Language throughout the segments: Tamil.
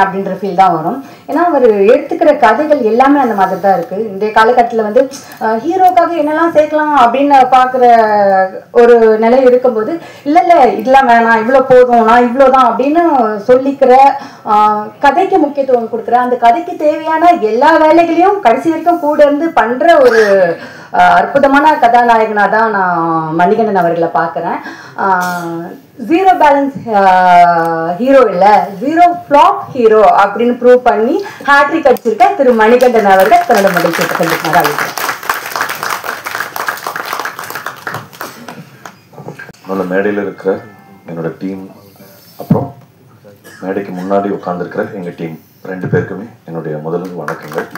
அப்படின்ற ஃபீல் தான் வரும். ஏன்னா அவர் எடுத்துக்கிற கதைகள் எல்லாமே அந்த மாதிரி தான் இருக்குது. இந்த காலகட்டத்தில் வந்து ஹீரோக்காக என்னெல்லாம் சேர்க்கலாம் அப்படின்னு பார்க்குற ஒரு நிலை இருக்கும்போது இல்லை இதெல்லாம் வேணாம், இவ்வளோ போதும், நான் இவ்வளோ தான் அப்படின்னு சொல்லிக்கிற, கதைக்கு முக்கியத்துவம் கொடுக்குற, அந்த கதைக்கு தேவையான எல்லா வேலைகளையும் கடைசி வரைக்கும் கூட இருந்து பண்ணுற ஒரு அற்புதமான கதாநாயகனாக தான் நான் மணிகண்டன் அவர்களை பார்க்குறேன். ஜீரோ பேலன்ஸ் ஹீரோ இல்லை, ஜீரோ ஃப்ளாப் ஹீரோ அப்படின்னு ப்ரூவ் பண்ணி ஹேட்ரிக் அடிச்சிருக்க திரு மணிகண்டன் அவர்கள் தன்னோட மகிழ்ச்சியை கண்டிப்பாக என்னோட மேடையில் இருக்கிற என்னோட டீம், அப்புறம் மேடைக்கு முன்னாடி உட்காந்துருக்கிற எங்கள் டீம் 2 பேருக்குமே என்னுடைய முதல் வணக்கங்கள்.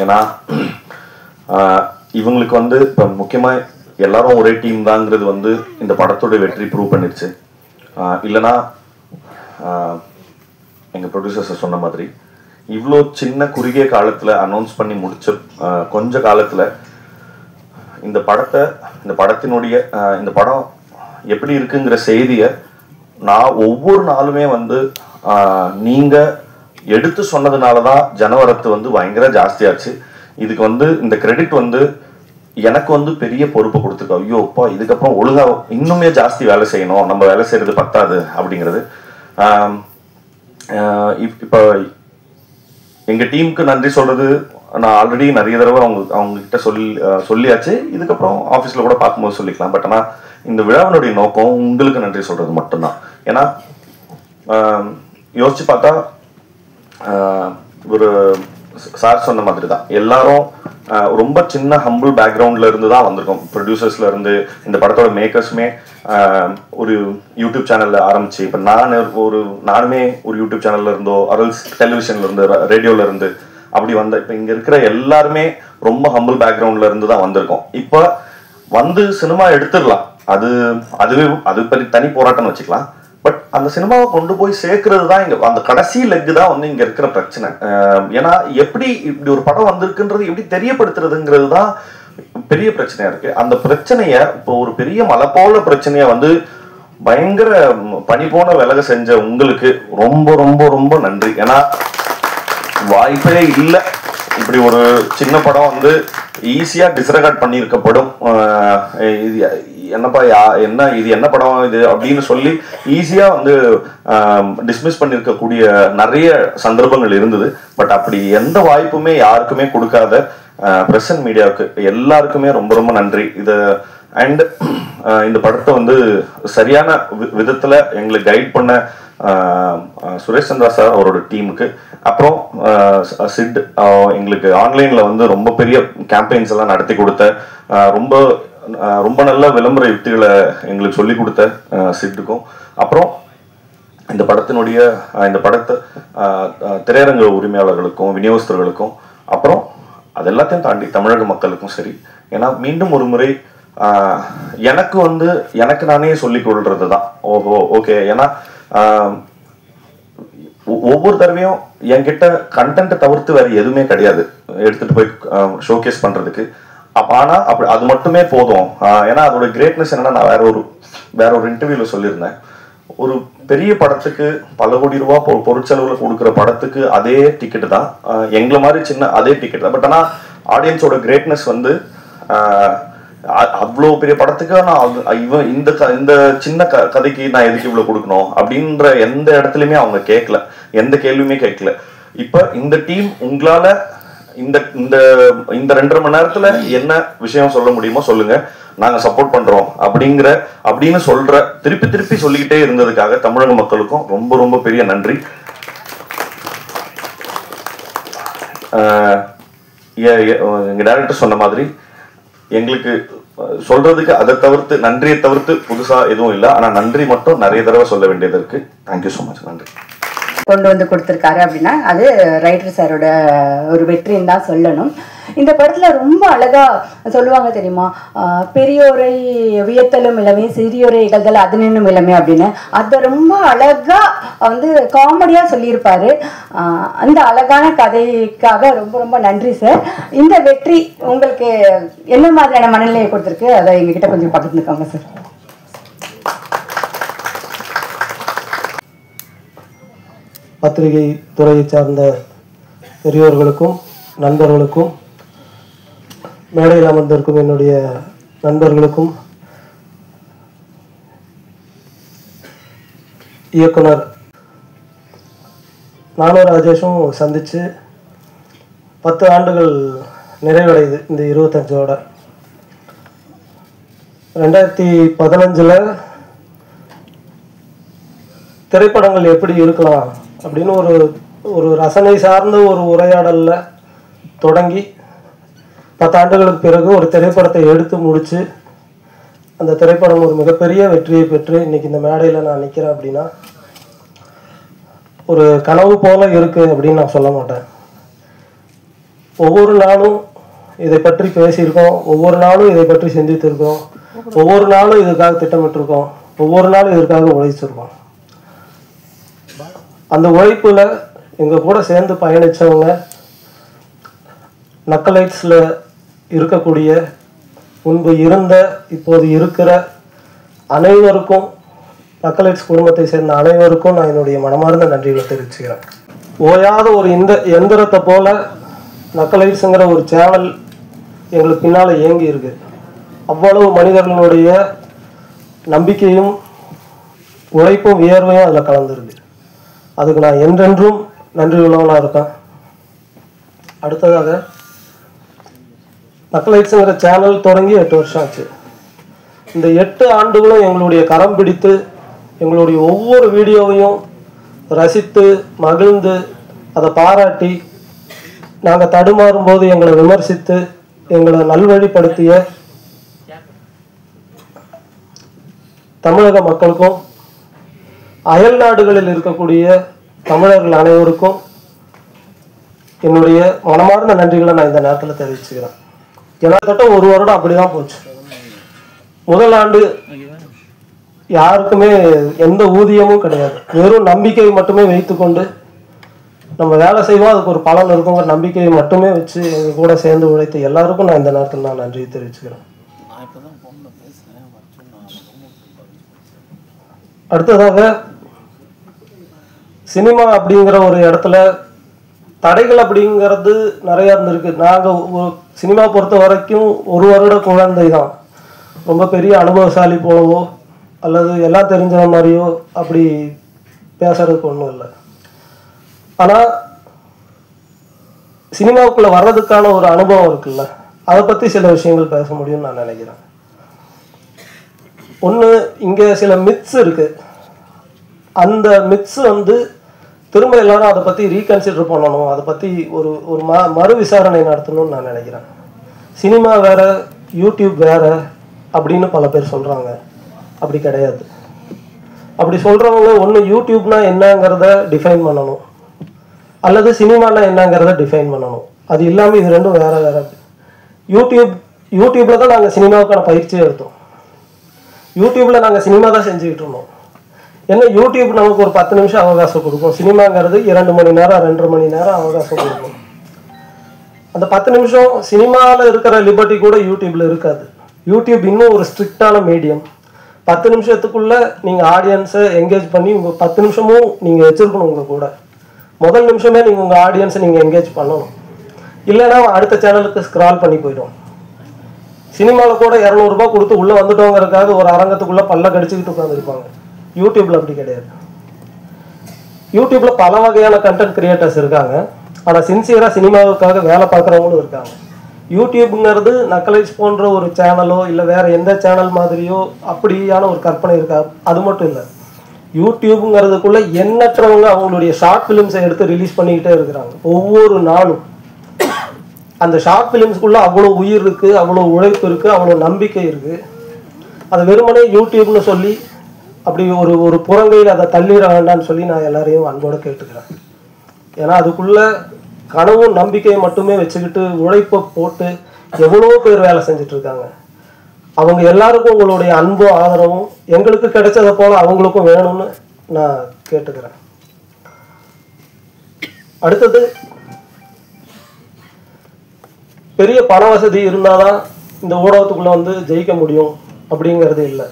ஏன்னா இவங்களுக்கு வந்து இப்போ முக்கியமாக எல்லாரும் ஒரே டீம் தாங்கிறது வந்து இந்த படத்தோட வெற்றி ப்ரூவ் பண்ணிடுச்சு. இல்லைனா எங்கள் ப்ரொடியூசர்ஸை சொன்ன மாதிரி இவ்வளோ சின்ன குறுகிய காலத்தில் அனௌன்ஸ் பண்ணி முடிச்ச கொஞ்ச காலத்தில் இந்த படத்தினுடைய இந்த படம் எப்படி இருக்குங்கிற செய்தியை நான் ஒவ்வொரு நாளுமே வந்து நீங்கள் எடுத்து சொன்னதுனால தான் ஜனவரத்து வந்து பயங்கர ஜாஸ்தியாச்சு. இதுக்கு வந்து இந்த கிரெடிட் வந்து எனக்கு வந்து பெரிய பொறுப்பு கொடுத்துருக்கோம். ஐயோ அப்பா, இதுக்கப்புறம் ஒழுங்காக இன்னுமே ஜாஸ்தி வேலை செய்யணும், நம்ம வேலை செய்கிறது பத்தாது அப்படிங்கிறது. இப்போ எங்கள் டீமுக்கு நன்றி சொல்கிறது நான் ஆல்ரெடி நிறைய தடவை அவங்ககிட்ட சொல்லியாச்சு. இதுக்கப்புறம் ஆஃபீஸில் கூட பார்க்கும்போது சொல்லிக்கலாம். பட் ஆனால் இந்த விழாவினுடைய நோக்கம் உங்களுக்கு நன்றி சொல்கிறது மட்டும்தான். ஏன்னா யோசிச்சு பார்த்தா ஒரு சார் சொன்ன மாதிரி தான் எல்லாரும் ரொம்ப சின்ன ஹம்பிள் பேக்ரவுண்ட்ல இருந்து தான் வந்திருக்கோம். ப்ரொடியூசர்ஸ்ல இருந்து இந்த படத்தோட மேக்கர்ஸுமே ஒரு யூடியூப் சேனல்ல ஆரம்பிச்சு, இப்போ நானுமே ஒரு யூடியூப் சேனல்ல இருந்தோ, அரல்ஸ் டெலிவிஷன்ல இருந்து, ரேடியோல இருந்து அப்படி வந்த இப்போ இங்க இருக்கிற எல்லாருமே ரொம்ப ஹம்பிள் பேக்ரவுண்ட்ல இருந்து தான் வந்திருக்கோம். இப்போ வந்து சினிமா எடுத்துடலாம், அது பற்றி தனி போராட்டம்னு வச்சுக்கலாம். பட் அந்த சினிமாவை கொண்டு போய் சேர்க்கறது தான் இங்க அந்த கடைசி லெக்கு தான் வந்து இங்க இருக்கிற பிரச்சனை. ஏன்னா எப்படி இப்படி ஒரு படம் வந்திருக்குன்றது எப்படி தெரியப்படுத்துறதுங்கிறது தான் பெரிய பிரச்சனையா இருக்கு. அந்த பிரச்சனைய இப்போ ஒரு பெரிய மலை போல பிரச்சனைய வந்து பயங்கர பனி போன விலக செஞ்ச உங்களுக்கு ரொம்ப ரொம்ப ரொம்ப நன்றி. ஏன்னா வாய்ப்பே இல்லை இப்படி ஒரு சின்ன படம் வந்து ஈஸியா டிஸ்ரெகார்ட் பண்ணியிருக்கப்படும். என்னப்பா இது என்ன படம் இது அப்படின்னு சொல்லி ஈஸியா வந்து டிஸ்மிஸ் பண்ணியிருக்கக்கூடிய நிறைய சந்தர்ப்பங்கள் இருந்தது. பட் அப்படி எந்த வாய்ப்புமே யாருக்குமே கொடுக்காத பிரஸ் அண்ட் மீடியாவுக்கு எல்லாருக்குமே ரொம்ப ரொம்ப நன்றி. அண்ட் இந்த படத்தை வந்து சரியான விதத்துல எங்களுக்கு கைட் பண்ண சுரேஷ் சந்திரா சார் அவரோட டீமுக்கு, அப்புறம் சிட் எங்களுக்கு ஆன்லைன்ல வந்து ரொம்ப பெரிய கேம்பெயின்ஸ் எல்லாம் நடத்தி கொடுத்த, ரொம்ப நல்ல விளம்பர யுக்திகளை எங்களுக்கு சொல்லி கொடுத்த சிட்டுக்கும், அப்புறம் இந்த படத்தை திரையரங்க உரிமையாளர்களுக்கும் விநியோகஸ்தர்களுக்கும், அப்புறம் அது எல்லாத்தையும் தாண்டி தமிழக மக்களுக்கும் சரி. ஏன்னா மீண்டும் ஒரு முறை எனக்கு நானே சொல்லிக் கொள்றது தான் ஓகே. ஏன்னா ஒவ்வொரு தடவையும் என்கிட்ட கண்டென்ட் தவிர்த்து வேற எதுவுமே கிடையாது எடுத்துட்டு போய் ஷோகேஸ் பண்றதுக்கு. ஆனா அப்படி அது மட்டுமே போதும். ஏன்னா அதோட கிரேட்னஸ் என்னன்னா, நான் வேற ஒரு இன்டர்வியூல சொல்லியிருந்தேன், ஒரு பெரிய படத்துக்கு பல கோடி ரூபா பொருட்செலவுல கொடுக்குற படத்துக்கு அதே டிக்கெட் தான், எங்களை மாதிரி சின்ன அதே டிக்கெட் தான். பட் ஆனா ஆடியன்ஸோட கிரேட்னஸ் வந்து அவ்வளோ பெரிய படத்துக்கு நான் இந்த சின்ன கதைக்கு நான் எதுக்கு இவ்வளோ கொடுக்கணும் அப்படின்ற எந்த இடத்துலையுமே அவங்க கேட்கல, எந்த கேள்வியுமே கேட்கல. இப்போ இந்த டீம் உங்களால இந்த 2.5 மணி நேரத்துல என்ன விஷயம் சொல்ல முடியுமோ சொல்லுங்க, நாங்க சப்போர்ட் பண்றோம் அப்படின்னு திருப்பி சொல்லிக்கிட்டே இருந்ததுக்காக தமிழக மக்களுக்கும் ரொம்ப ரொம்ப பெரிய நன்றி. எங்க டைரக்டர் சொன்ன மாதிரி எங்களுக்கு சொல்றதுக்கு அதை தவிர்த்து, நன்றியை தவிர்த்து புதுசா எதுவும் இல்லை. ஆனா நன்றி மட்டும் நிறைய தடவை சொல்ல வேண்டியது இருக்கு. Thank you so much. நன்றி. கொண்டு வந்து கொடுத்துருக்காரு அப்படின்னா அது ரைட்டர் சாரோட ஒரு வெற்றின்னு தான் சொல்லணும். இந்த படத்தில் ரொம்ப அழகாக சொல்லுவாங்க தெரியுமா, பெரியோரை வியத்தலும் இளமே, சிறியோரை இகழ்தல் அது நின்னும் இளமே அப்படின்னு. அதை ரொம்ப அழகாக வந்து காமெடியாக சொல்லியிருப்பாரு. அந்த அழகான கதைக்காக ரொம்ப ரொம்ப நன்றி சார். இந்த வெற்றி உங்களுக்கு என்ன மாதிரியான மனநிலையை கொடுத்துருக்கு, அதை எங்ககிட்ட கொஞ்சம் பகிர்ந்துக்கோங்க சார். பத்திரிகை துறையை சார்ந்த பெரியோர்களுக்கும் நண்பர்களுக்கும் மேடையில் அமர்ந்திருக்கும் என்னுடைய நண்பர்களுக்கும் இயக்குனர் நானும் ராஜேஷும் சந்தித்து 10 ஆண்டுகள் நிறைவடையுது. இந்த 25ஓட 2015 திரைப்படங்கள் எப்படி இருக்கலாம் அப்படின்னு ஒரு ரசனை சார்ந்த ஒரு உரையாடலில் தொடங்கி 10 ஆண்டுகளுக்கு பிறகு ஒரு திரைப்படத்தை எடுத்து முடித்து அந்த திரைப்படம் ஒரு மிகப்பெரிய வெற்றியை பெற்று இன்னைக்கு இந்த மேடையில் நான் நிற்கிறேன் அப்படின்னா ஒரு கனவு போல இருக்குது அப்படின்னு நான் சொல்ல மாட்டேன். ஒவ்வொரு நாளும் இதை பற்றி பேசியிருக்கோம், ஒவ்வொரு நாளும் இதை பற்றி சிந்தித்திருக்கோம், ஒவ்வொரு நாளும் இதுக்காக திட்டமிட்டிருக்கோம், ஒவ்வொரு நாளும் இதற்காக உழைச்சிருக்கோம். அந்த உழைப்புல எங்க கூட சேர்ந்து பயணிச்சவங்க நக்கலைட்ஸில் இருக்கக்கூடிய முன்பு இருந்த இப்போது இருக்கிற அனைவருக்கும், நக்கலைட்ஸ் குடும்பத்தை சேர்ந்த அனைவருக்கும் நான் என்னுடைய மனமார்ந்த நன்றிகளை தெரிவிச்சுக்கிறேன். ஓயாத ஒரு எந்திரத்தை போல நக்கலைட்ஸுங்கிற ஒரு சேனல் எங்களுக்கு பின்னால் இயங்கி இருக்கு. அவ்வளவு மனிதர்களுடைய நம்பிக்கையும் உழைப்பும் வியர்வையும் அதில் கலந்துருக்கு. அதுக்கு நான் என்றென்றும் நன்றி உள்ளவனாக இருக்கேன். அடுத்ததாக நக்கலைட்ஸுங்கிற சேனல் தொடங்கி 8 வருஷம் ஆச்சு. இந்த 8 ஆண்டுகளும் எங்களுடைய கரம் பிடித்து எங்களுடைய ஒவ்வொரு வீடியோவையும் ரசித்து மகிழ்ந்து அதை பாராட்டி நாங்கள் தடுமாறும் போது எங்களை விமர்சித்து எங்களை நல்வழிப்படுத்திய தமிழக மக்களுக்கும் அயல் நாடுகளில் இருக்கக்கூடிய தமிழர்கள் அனைவருக்கும் என்னுடைய மனமார்ந்த நன்றிகளை நான் இந்த நேரத்தில் தெரிவிச்சுக்கிறேன். கிட்டத்தட்ட 1 வருடம் அப்படிதான் போச்சு. முதல் ஆண்டு யாருக்குமே எந்த ஊதியமும் கிடையாது, வெறும் நம்பிக்கையை மட்டுமே வைத்துக்கொண்டு நம்ம வேலை செய்வோம், அதுக்கு ஒரு பலன் இருக்குங்கிற நம்பிக்கையை மட்டுமே வச்சு எங்கள் கூட சேர்ந்து உழைத்த எல்லாருக்கும் நான் இந்த நேரத்தில் நான் நன்றி தெரிவிச்சுக்கிறேன். அடுத்ததாக சினிமா அப்படிங்கிற ஒரு இடத்துல தடைகள் அப்படிங்கிறது நிறையா இருந்திருக்கு. நாங்கள் சினிமா பொறுத்த வரைக்கும் 1 வருட குழந்தை தான். ரொம்ப பெரிய அனுபவசாலி போலவோ அல்லது எல்லாம் தெரிஞ்ச மாதிரியோ அப்படி பேசுறதுக்கு ஒன்றும் இல்லை. ஆனால் சினிமாவுக்குள்ளே வர்றதுக்கான ஒரு அனுபவம் இருக்குல்ல, அதை பற்றி சில விஷயங்கள் பேச முடியும்னு நான் நினைக்கிறேன். ஒன்று, இங்கே சில மித்ஸ் இருக்குது. அந்த மித்ஸ் திரும்ப எல்லாரும் அதை பற்றி ரீகன்சிடர் பண்ணணும், அதை பற்றி ஒரு மறு விசாரணை நடத்தணும்னு நான் நினைக்கிறேன். சினிமா வேற, யூடியூப் வேற அப்படின்னு பல பேர் சொல்கிறாங்க. அப்படி கிடையாது. அப்படி சொல்கிறவங்க ஒன்று யூடியூப்னா என்னங்கிறத டிஃபைன் பண்ணணும், அல்லது சினிமானா என்னங்கிறத டிஃபைன் பண்ணணும். அது இல்லாமல் இது ரெண்டும் வேற வேற. யூடியூப்பில் தான் நாங்கள் சினிமாவுக்கான பயிற்சியை எடுத்தோம். யூடியூப்பில் நாங்கள் சினிமா தான் செஞ்சுக்கிட்டு இருந்தோம். என்ன, யூடியூப் நமக்கு ஒரு 10 நிமிஷம் அவகாசம் கொடுக்கும், சினிமாங்கிறது 2 மணி நேரம் 2.5 மணி நேரம் அவகாசம் கொடுக்கும். அந்த 10 நிமிஷம் சினிமாவில் இருக்கிற லிபர்ட்டி கூட யூடியூப்பில் இருக்காது. யூடியூப் இன்னும் ஒரு ஸ்ட்ரிக்டான மீடியம். 10 நிமிஷத்துக்குள்ளே நீங்கள் ஆடியன்ஸை என்கேஜ் பண்ணி உங்கள் 10 நிமிஷமும் நீங்கள் வச்சுருக்கணும். உங்கள் கூட முதல் நிமிஷமே நீங்கள் உங்கள் ஆடியன்ஸை நீங்கள் என்கேஜ் பண்ணணும். இல்லைன்னா அடுத்த சேனலுக்கு ஸ்க்ரால் பண்ணி போயிடும். சினிமாவில் கூட 200 ரூபாய் கொடுத்து உள்ளே வந்துட்டோங்கிறதுக்காக ஒரு அரங்கத்துக்குள்ளே பல்ல கடிச்சிக்கிட்டு உட்காந்துருப்பாங்க. யூடியூப்பில் அப்படி கிடையாது. யூடியூப்பில் பல வகையான கண்டென்ட் கிரியேட்டர்ஸ் இருக்காங்க. ஆனால் சின்சியராக சினிமாவுக்காக வேலை பார்க்குறவங்களும் இருக்காங்க. யூடியூப்ங்கிறது நக்கலைட்ஸ் போன்ற ஒரு சேனலோ இல்லை வேறு எந்த சேனல் மாதிரியோ அப்படியான ஒரு கற்பனை இருக்கா? அது மட்டும் இல்லை, யூடியூப்ங்கிறதுக்குள்ளே எண்ணற்றவங்க அவங்களுடைய ஷார்ட் ஃபிலிம்ஸை எடுத்து ரிலீஸ் பண்ணிக்கிட்டே இருக்கிறாங்க ஒவ்வொரு நாளும். அந்த ஷார்ட் ஃபிலிம்ஸ்குள்ளே அவ்வளோ உயிர் இருக்குது, அவ்வளோ உழைப்பு இருக்குது, அவ்வளோ நம்பிக்கை இருக்குது. அதை வெறுமனே யூடியூப்னு சொல்லி அப்படி ஒரு புறங்கையில் அதை தள்ளிட வேண்டாம்னு சொல்லி நான் எல்லாரையும் அன்போடு கேட்டுக்கிறேன். ஏன்னா அதுக்குள்ளே கனவும் நம்பிக்கையை மட்டுமே வச்சுக்கிட்டு உழைப்பை போட்டு எவ்வளோ பேர் வேலை செஞ்சுட்டு இருக்காங்க. அவங்க எல்லாருக்கும் உங்களுடைய அன்பும் ஆதரவும் எங்களுக்கு கிடைச்சதை போல அவங்களுக்கும் வேணும்னு நான் கேட்டுக்கிறேன். அடுத்தது, பெரிய பண வசதி இருந்தாதான் இந்த ஊடகத்துக்குள்ள ஜெயிக்க முடியும் அப்படிங்கிறது இல்லை.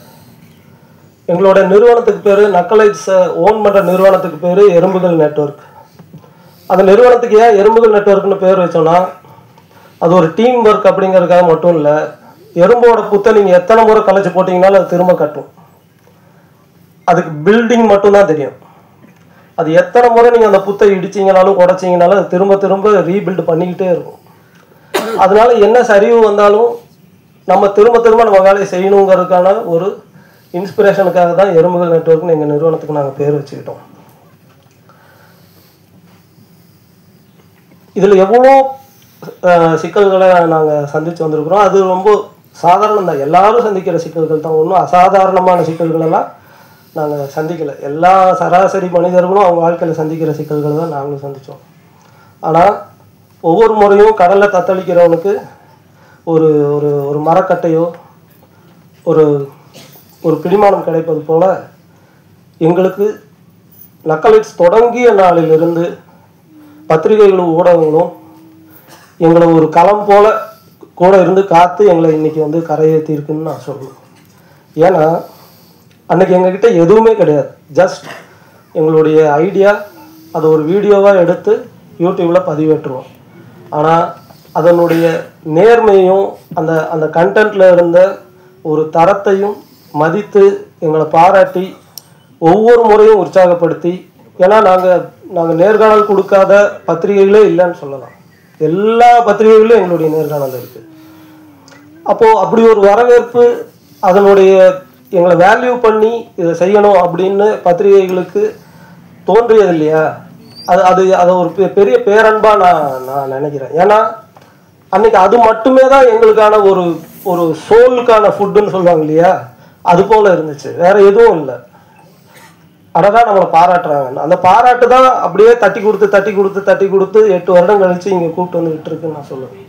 எங்களோட நிறுவனத்துக்கு பேர் நக்கலைட்ஸை ஓன் பண்ணுற நிறுவனத்துக்கு பேர் எறும்புகள் நெட்வொர்க். அந்த நிறுவனத்துக்கு ஏன் எறும்புகள் நெட்வொர்க்னு பேர் வச்சோன்னா, அது ஒரு டீம் ஒர்க் அப்படிங்கிறதுக்காக மட்டும் இல்லை. எறும்போட புத்தை நீங்கள் எத்தனை முறை கலைச்சி போட்டிங்கனாலும் அது திரும்ப கட்டும். அதுக்கு பில்டிங் மட்டும்தான் தெரியும். அது எத்தனை முறை நீங்கள் அந்த புத்தை இடிச்சிங்கனாலும் உடைச்சிங்கனாலும் அது திரும்ப திரும்ப ரீபில்டு பண்ணிக்கிட்டே இருக்கும். அதனால என்ன சரிவு வந்தாலும் நம்ம திரும்ப திரும்ப நம்ம வேலையை செய்யணுங்கிறதுக்கான ஒரு இன்ஸ்பிரேஷனுக்காக தான் எறும்புகள் நெட்வொர்க்னு எங்கள் நிறுவனத்துக்கு நாங்கள் பேர் வச்சுக்கிட்டோம். இதில் எவ்வளோ சிக்கல்களை நாங்கள் சந்தித்து வந்திருக்கிறோம். அது ரொம்ப சாதாரணம் தான், எல்லாரும் சந்திக்கிற சிக்கல்கள் தான். ஒன்றும் அசாதாரணமான சிக்கல்களெல்லாம் நாங்கள் சந்திக்கலை. எல்லா சராசரி மனிதர்களும் அவங்க வாழ்க்கையில் சந்திக்கிற சிக்கல்கள் தான் நாங்களும் சந்தித்தோம். ஆனால் ஒவ்வொரு முறையும் கடலில் தத்தளிக்கிறவனுக்கு ஒரு ஒரு ஒரு மரக்கட்டையோ ஒரு ஒரு பிடிமானம் கிடைப்பது போல் எங்களுக்கு நக்கலைட்ஸ் தொடங்கிய நாளிலிருந்து பத்திரிகைகளும் ஊடகங்களும் எங்களை ஒரு களம் போல் கூட இருந்து காத்து எங்களை இன்றைக்கி வந்து கரையேற்றிருக்குன்னு நான் சொல்லுவேன். ஏன்னா அன்றைக்கி எங்ககிட்ட எதுவுமே கிடையாது. ஜஸ்ட் எங்களுடைய ஐடியா அதை ஒரு வீடியோவாக எடுத்து யூடியூப்பில் பதிவேற்றுவோம். ஆனால் அதனுடைய நேர்மையும் அந்த அந்த கண்டென்ட்டில் இருந்த ஒரு தரத்தையும் மதித்து எங்களை பாராட்டி ஒவ்வொரு முறையும் உற்சாகப்படுத்தி, ஏன்னா நாங்கள் நேர்காணல் கொடுக்காத பத்திரிகைகளே இல்லைன்னு சொல்லலாம். எல்லா பத்திரிகைகளும் எங்களுடைய நேர்காணல் இருக்குது. அப்போது அப்படி ஒரு வரவேற்பு, அதனுடைய எங்களை வேல்யூ பண்ணி இதை செய்யணும் அப்படின்னு பத்திரிகைகளுக்கு தோன்றியது இல்லையா, அதை ஒரு பெரிய பேரன்பாக நான் நினைக்கிறேன். ஏன்னா அன்னைக்கு அது மட்டுமே தான் எங்களுக்கான ஒரு ஒரு சோலுக்கான ஃபுட்டுன்னு சொல்லுவாங்க இல்லையா, அது போல் இருந்துச்சு. வேற எதுவும் இல்லை. அழகாக நம்மளை பாராட்டுறாங்க. அந்த பாராட்டு தான் அப்படியே தட்டி கொடுத்து 8 வருடம் கழிச்சு இங்கே கூப்பிட்டு வந்து விட்டுருக்குன்னு நான் சொல்லுவேன்.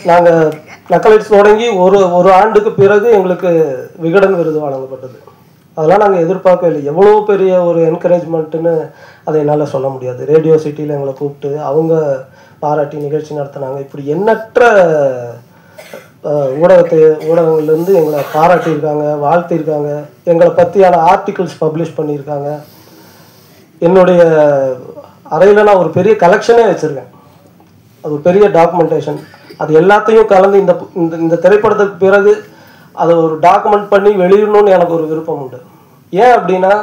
நாங்கள் நக்கலைட்ஸ் தொடங்கி ஒரு ஆண்டுக்கு பிறகு எங்களுக்கு விகடன் விருது வழங்கப்பட்டது. அதெல்லாம் நாங்கள் எதிர்பார்க்கவே இல்லை. எவ்வளோ பெரிய ஒரு என்கரேஜ்மெண்ட்டுன்னு அதை என்னால் சொல்ல முடியாது. ரேடியோ சிட்டியில் எங்களை கூப்பிட்டு அவங்க பாராட்டி நிகழ்ச்சி நடத்தினாங்க. இப்படி எண்ணற்ற ஊடகங்கள்லேருந்து எங்களை பாராட்டியிருக்காங்க, வாழ்த்தியிருக்காங்க. எங்களை பற்றியான ஆர்டிகிள்ஸ் பப்ளிஷ் பண்ணியிருக்காங்க. என்னுடைய அறையில் நான் ஒரு பெரிய கலெக்ஷனே வச்சுருக்கேன். அது ஒரு பெரிய டாக்குமெண்டேஷன். அது எல்லாத்தையும் கலந்து இந்த திரைப்படத்துக்கு பிறகு அதை ஒரு டாக்குமெண்ட் பண்ணி வெளியிடணும்னு எனக்கு ஒரு விருப்பம் உண்டு. ஏன் அப்படின்னா,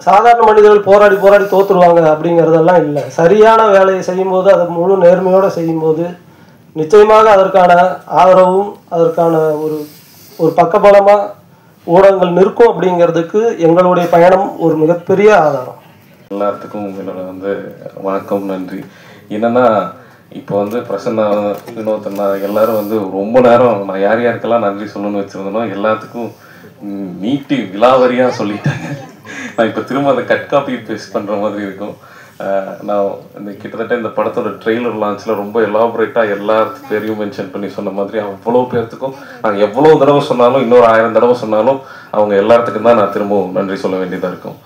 சாதாரண மனிதர்கள் போராடி தோற்றுருவாங்க அப்படிங்கிறதெல்லாம் இல்லை. சரியான வேலையை செய்யும்போது, அதை முழு நேர்மையோடு செய்யும்போது நிச்சயமாக அதற்கான ஆதரவும் அதற்கான ஒரு பக்கபலமாக ஊடகங்கள் நிற்கும் அப்படிங்கிறதுக்கு எங்களுடைய பயணம் ஒரு மிகப்பெரிய ஆதாரம். எல்லாத்துக்கும் என்னோட வணக்கம், நன்றி. என்னன்னா இப்போ பிரசன்னா, வினோத்னா எல்லாரும் ரொம்ப நேரம் நான் யாருக்கெல்லாம் நன்றி சொல்லணும்னு வச்சிருந்தனோ எல்லாத்துக்கும் நீட்டி விலாவரியாக சொல்லிட்டாங்க. நான் இப்போ திரும்ப அதை கட் காப்பி பேஸ்ட் பண்ணுற மாதிரி இருக்கும். நான் கிட்டத்தட்ட இந்த படத்தோட ட்ரெய்லர் லான்ச்சில் ரொம்ப எலாபரேட்டாக எல்லாத்துக்கு பேரையும் மென்ஷன் பண்ணி சொன்ன மாதிரி அவ்வளோ பேர்த்துக்கும் நாங்கள் எவ்வளோ தடவை சொன்னாலும், இன்னொரு 1000 தடவை சொன்னாலும் அவங்க எல்லாத்துக்கும் தான் நான் திரும்பவும் நன்றி சொல்ல வேண்டியதாக இருக்கும்.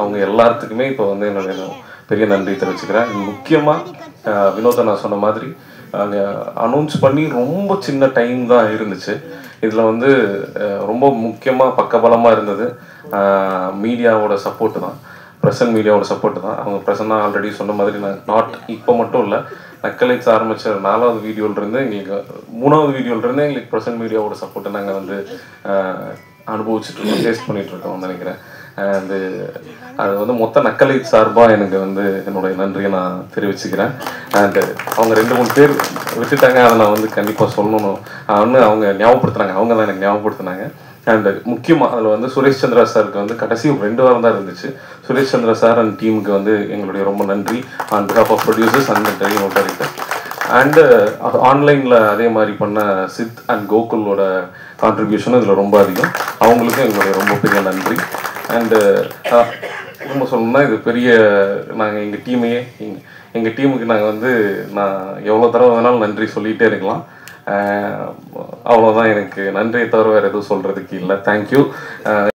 அவங்க எல்லாத்துக்குமே இப்போ என்னோட பெரிய நன்றி தெரிவிச்சுக்கிறேன். முக்கியமாக வினோத நான் சொன்ன மாதிரி அனௌன்ஸ் பண்ணி ரொம்ப சின்ன டைம் தான் இருந்துச்சு. இதில் ரொம்ப முக்கியமாக பக்கபலமாக இருந்தது மீடியாவோட சப்போர்ட்டு தான், ப்ரெசன்ட் மீடியாவோட சப்போர்ட்டு தான். அவங்க ப்ரெசன்னாக ஆல்ரெடி சொன்ன மாதிரி நான் இப்போ மட்டும் இல்லை, நக்கலைட்ஸ் ஆரம்பித்த 4வது வீடியோலேருந்து எங்களுக்கு 3வது வீடியோலேருந்து எங்களுக்கு ப்ரெசன்ட் மீடியாவோட சப்போர்ட்டை நாங்கள் அனுபவிச்சுட்ருக்கோம், டேஸ்ட் பண்ணிகிட்ருக்கோம்னு நினைக்கிறேன். அது மொத்த நக்கலைட்ஸ் சார்பாக எனக்கு என்னுடைய நன்றியை நான் தெரிவிச்சுக்கிறேன். அண்டு அவங்க 2-3 பேர் விட்டுட்டாங்க, அதை நான் கண்டிப்பாக சொல்லணும். அவங்க ஞாபகப்படுத்துனாங்க, அவங்க தான் எனக்கு ஞாபகப்படுத்தினாங்க. அண்டு முக்கியமாக அதில் சுரேஷ் சந்திரா சாருக்கு கடைசி 2 வாரம் தான் இருந்துச்சு. சுரேஷ் சந்திரா சார் அண்ட் டீமுக்கு எங்களுடைய ரொம்ப நன்றி on behalf of producers and director. And ஆன்லைனில் அதே மாதிரி பண்ண சித் அண்ட் கோகுலோட கான்ட்ரிபியூஷனும் இதில் ரொம்ப அதிகம். அவங்களுக்கும் எங்களுடைய ரொம்ப பெரிய நன்றி. அண்டு ரொம்ப சொல்லணும்னா இது பெரிய நாங்கள் எங்கள் டீமுக்கு நாங்கள் நான் எவ்வளோ தடவை வேணாலும் நன்றி சொல்லிகிட்டே இருக்கலாம். அவ்வளோதான், எனக்கு நன்றியை தவிர வேறு எதுவும் சொல்கிறதுக்கு இல்லை. தேங்க்யூ.